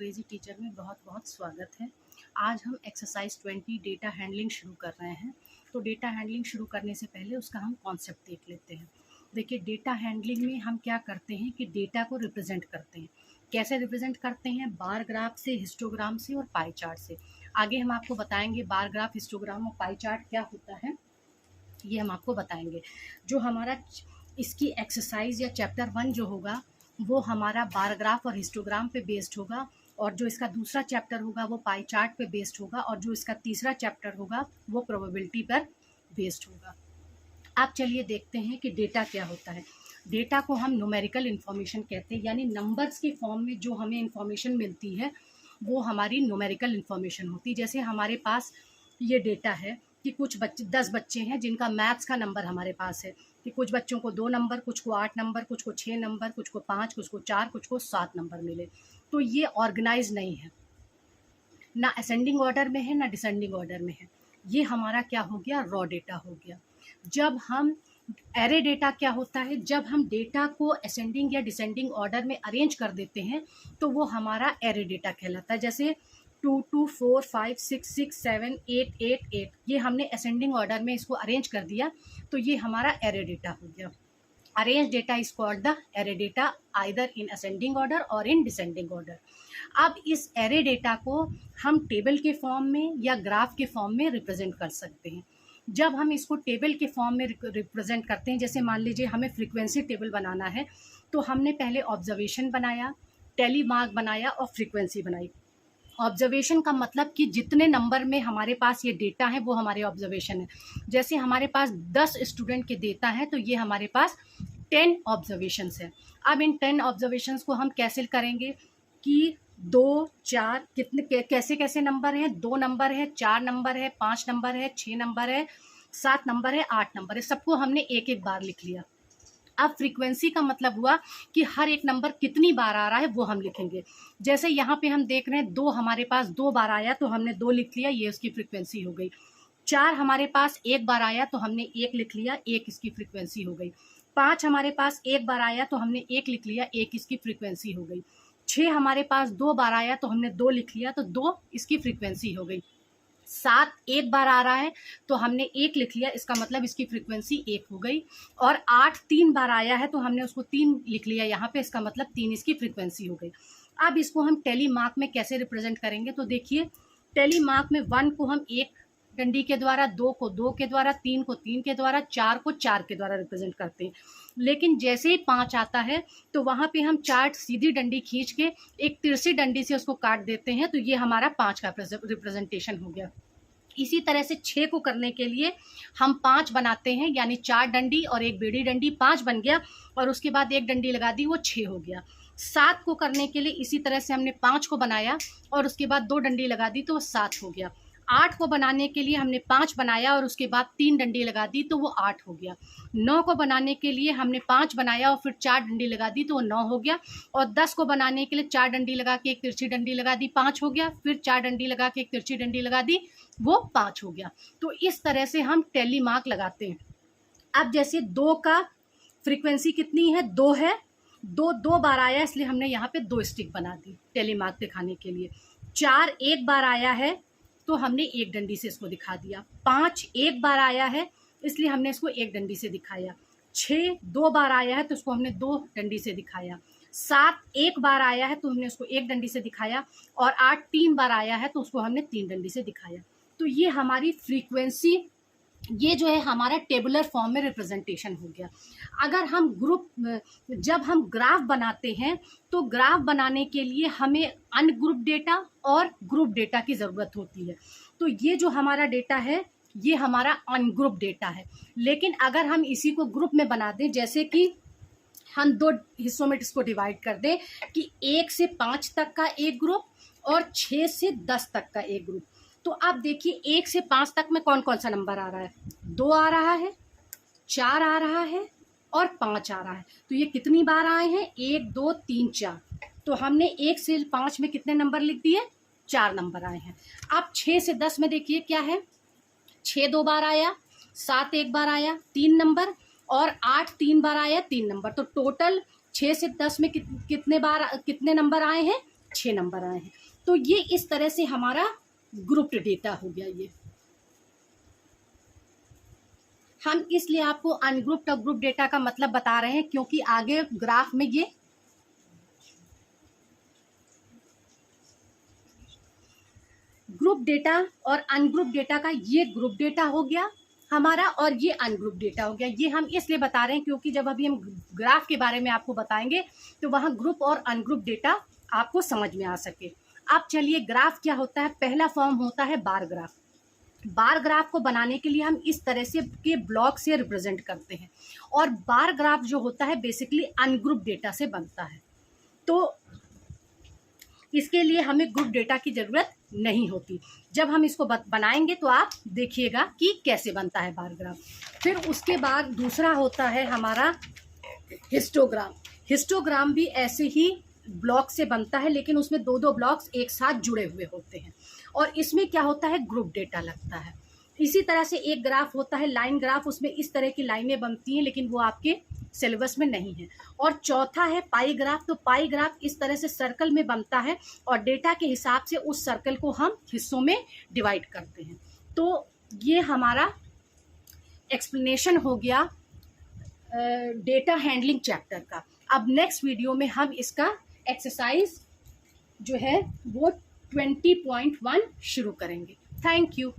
Crazy teacher में बहुत बहुत स्वागत है। आज हम एक्सरसाइज 20 डेटा हैंडलिंग शुरू कर रहे हैं। तो डेटा हैंडलिंग शुरू करने से पहले उसका हम कॉन्सेप्ट देख लेते हैं। देखिए, डेटा हैंडलिंग में हम क्या करते हैं कि डेटा को रिप्रेजेंट करते हैं। कैसे रिप्रेजेंट करते हैं? बार ग्राफ से, हिस्टोग्राम से और पाई चार्ट से। आगे हम आपको बताएंगे बार ग्राफ, हिस्टोग्राम और पाई चार्ट क्या होता है, ये हम आपको बताएंगे। जो हमारा इसकी एक्सरसाइज या चैप्टर 1 जो होगा वो हमारा बार ग्राफ और हिस्टोग्राम पे बेस्ड होगा, और जो इसका दूसरा चैप्टर होगा वो पाई चार्ट पे बेस्ड होगा, और जो इसका तीसरा चैप्टर होगा वो प्रोबेबिलिटी पर बेस्ड होगा। अब चलिए देखते हैं कि डेटा क्या होता है। डेटा को हम न्यूमेरिकल इन्फॉर्मेशन कहते हैं, यानी नंबर्स के फॉर्म में जो हमें इन्फॉर्मेशन मिलती है वो हमारी न्यूमेरिकल इन्फॉर्मेशन होती है। जैसे हमारे पास ये डेटा है कि कुछ बच्चे 10 बच्चे हैं जिनका मैथ्स का नंबर हमारे पास है, कि कुछ बच्चों को 2 नंबर, कुछ को 8 नंबर, कुछ को 6 नंबर, कुछ को 5, कुछ को 4, कुछ को 7 नंबर मिले। तो ये ऑर्गेनाइज नहीं है, ना असेंडिंग ऑर्डर में है ना डिसेंडिंग ऑर्डर में है। ये हमारा क्या हो गया? रॉ डेटा हो गया। जब हम एरे डेटा क्या होता है? जब हम डेटा को असेंडिंग या डिसेंडिंग ऑर्डर में अरेंज कर देते हैं तो वो हमारा एरे डेटा कहलाता है। जैसे 2 2 4 5 6 6 7 8 8 8, ये हमने असेंडिंग ऑर्डर में इसको अरेंज कर दिया, तो ये हमारा एरे डेटा हो गया। Arrange data is called the array data, either in ascending order और इन डिसेंडिंग ऑर्डर। अब इस एरे डेटा को हम टेबल के फॉर्म में या ग्राफ के फॉर्म में रिप्रेजेंट कर सकते हैं। जब हम इसको टेबल के फॉर्म में रिप्रेजेंट करते हैं, जैसे मान लीजिए हमें फ्रीक्वेंसी टेबल बनाना है, तो हमने पहले ऑब्जर्वेशन बनाया, टेली मार्क बनाया और फ्रीक्वेंसी बनाई। ऑब्जर्वेशन का मतलब कि जितने नंबर में हमारे पास ये डेटा है वो हमारे ऑब्जर्वेशन है। जैसे हमारे पास 10 स्टूडेंट के डेटा है तो ये हमारे पास 10 ऑब्जर्वेशंस है। अब इन 10 ऑब्जर्वेशंस को हम कैसे करेंगे कि 2 4 कितने कैसे कैसे नंबर हैं? 2 नंबर है, 4 नंबर है, 5 नंबर है, 6 नंबर है, 7 नंबर है, 8 नंबर है, सबको हमने एक एक बार लिख लिया। अब फ्रीक्वेंसी का मतलब हुआ कि हर एक नंबर कितनी बार आ रहा है वो हम लिखेंगे। जैसे यहाँ पे हम देख रहे हैं 2 हमारे पास 2 बार आया तो हमने 2 लिख लिया, ये उसकी फ्रीक्वेंसी हो गई। 4 हमारे पास 1 बार आया तो हमने 1 लिख लिया, 1 इसकी फ्रीक्वेंसी हो गई। 5 हमारे पास 1 बार आया तो हमने 1 लिख लिया, 1 इसकी फ्रीक्वेंसी हो गई। 6 हमारे पास 2 बार आया तो हमने 2 लिख लिया, तो 2 इसकी फ्रीक्वेंसी हो गई। 7 1 बार आ रहा है तो हमने 1 लिख लिया, इसका मतलब इसकी फ्रीक्वेंसी 1 हो गई। और 8 3 बार आया है तो हमने उसको 3 लिख लिया यहाँ पे, इसका मतलब 3 इसकी फ्रीक्वेंसी हो गई। अब इसको हम टेली मार्क में कैसे रिप्रेजेंट करेंगे? तो देखिए, टेली मार्क में 1 को हम 1 डंडी के द्वारा, 2 को 2 के द्वारा, 3 को 3 के द्वारा, 4 को 4 के द्वारा रिप्रेजेंट करते हैं। लेकिन जैसे ही 5 आता है तो वहाँ पे हम 4 सीधी डंडी खींच के एक तिरछी डंडी से उसको काट देते हैं, तो ये हमारा 5 का रिप्रेजेंटेशन हो गया। इसी तरह से 6 को करने के लिए हम 5 बनाते हैं, यानी 4 डंडी और एक बेड़ी डंडी, 5 बन गया, और उसके बाद एक डंडी लगा दी, वो 6 हो गया। 7 को करने के लिए इसी तरह से हमने 5 को बनाया और उसके बाद 2 डंडी लगा दी तो वो 7 हो गया। 8 को बनाने के लिए हमने 5 बनाया और उसके बाद 3 डंडी लगा दी तो वो 8 हो गया। 9 को बनाने के लिए हमने 5 बनाया और फिर 4 डंडी लगा दी तो वो 9 हो गया। और 10 को बनाने के लिए 4 डंडी लगा के एक तिरछी डंडी लगा दी, 5 हो गया। फिर 4 डंडी लगा के एक तिरछी डंडी लगा दी, वो 5 हो गया। तो इस तरह से हम टेली मार्क लगाते हैं। अब जैसे 2 का फ्रीक्वेंसी कितनी है? 2 है, 2 बार आया इसलिए हमने यहाँ पे 2 स्टिक बना दी टेली मार्क दिखाने के लिए। 4 1 बार आया है तो हमने एक डंडी से इसको दिखा दिया। 5 1 बार आया है इसलिए हमने इसको एक डंडी से दिखाया। 6 2 बार आया है तो उसको हमने 2 डंडी से दिखाया। 7 1 बार आया है तो हमने उसको एक डंडी से दिखाया। और 8 3 बार आया है तो उसको हमने 3 डंडी से दिखाया। तो ये हमारी फ्रीक्वेंसी, ये जो है हमारा टेबुलर फॉर्म में रिप्रेजेंटेशन हो गया। अगर हम जब हम ग्राफ बनाते हैं तो ग्राफ बनाने के लिए हमें अनग्रुप डेटा और ग्रुप डेटा की ज़रूरत होती है। तो ये जो हमारा डेटा है ये हमारा अनग्रुप डेटा है। लेकिन अगर हम इसी को ग्रुप में बना दें, जैसे कि हम 2 हिस्सों में इसको डिवाइड कर दें कि 1 से 5 तक का एक ग्रुप और 6 से 10 तक का एक ग्रुप, तो आप देखिए 1 से 5 तक में कौन कौन सा नंबर आ रहा है? 2 आ रहा है, 4 आ रहा है और 5 आ रहा है। तो ये कितनी बार आए हैं? 1 2 3 4। तो हमने 1 से 5 में कितने नंबर लिख दिए? 4 नंबर आए हैं। अब 6 से 10 में देखिए क्या है? 6 2 बार आया, 7 1 बार आया 3 नंबर, और 8 3 बार आया 3 नंबर। तो टोटल 6 से 10 में कितने नंबर आए हैं? 6 नंबर आए हैं। तो ये इस तरह से हमारा ग्रुप्ड डेटा हो गया। ये हम इसलिए आपको अनग्रुप्ड और ग्रुप डेटा का मतलब बता रहे हैं क्योंकि आगे ग्राफ में ये ग्रुप डेटा और अनग्रुप डेटा का, ये ग्रुप डेटा हो गया हमारा और ये अनग्रुप डेटा हो गया। ये हम इसलिए बता रहे हैं क्योंकि जब अभी हम ग्राफ के बारे में आपको बताएंगे तो वहाँ ग्रुप और अनग्रुप डेटा आपको समझ में आ सके। अब चलिए, ग्राफ क्या होता है। पहला फॉर्म होता है बार ग्राफ। बार ग्राफ को बनाने के लिए हम इस तरह से के ब्लॉक से रिप्रेजेंट करते हैं और बार ग्राफ जो होता है बेसिकली अनग्रुप डेटा से बनता है। तो इसके लिए हमें ग्रुप डेटा की जरूरत नहीं होती। जब हम इसको बनाएंगे तो आप देखिएगा कि कैसे बनता है बार ग्राफ। फिर उसके बाद दूसरा होता है हमारा हिस्टोग्राम। हिस्टोग्राम भी ऐसे ही ब्लॉक से बनता है, लेकिन उसमें दो दो ब्लॉक्स एक साथ जुड़े हुए होते हैं और इसमें क्या होता है, ग्रुप डेटा लगता है। इसी तरह से एक ग्राफ होता है लाइन ग्राफ, उसमें इस तरह की लाइनें बनती हैं लेकिन वो आपके सिलेबस में नहीं है। और चौथा है पाई ग्राफ। तो पाई ग्राफ इस तरह से सर्कल में बनता है और डेटा के हिसाब से उस सर्कल को हम हिस्सों में डिवाइड करते हैं। तो ये हमारा एक्सप्लेनेशन हो गया डेटा हैंडलिंग चैप्टर का। अब नेक्स्ट वीडियो में हम इसका एक्सरसाइज जो है वो 20.1 शुरू करेंगे। Thank you.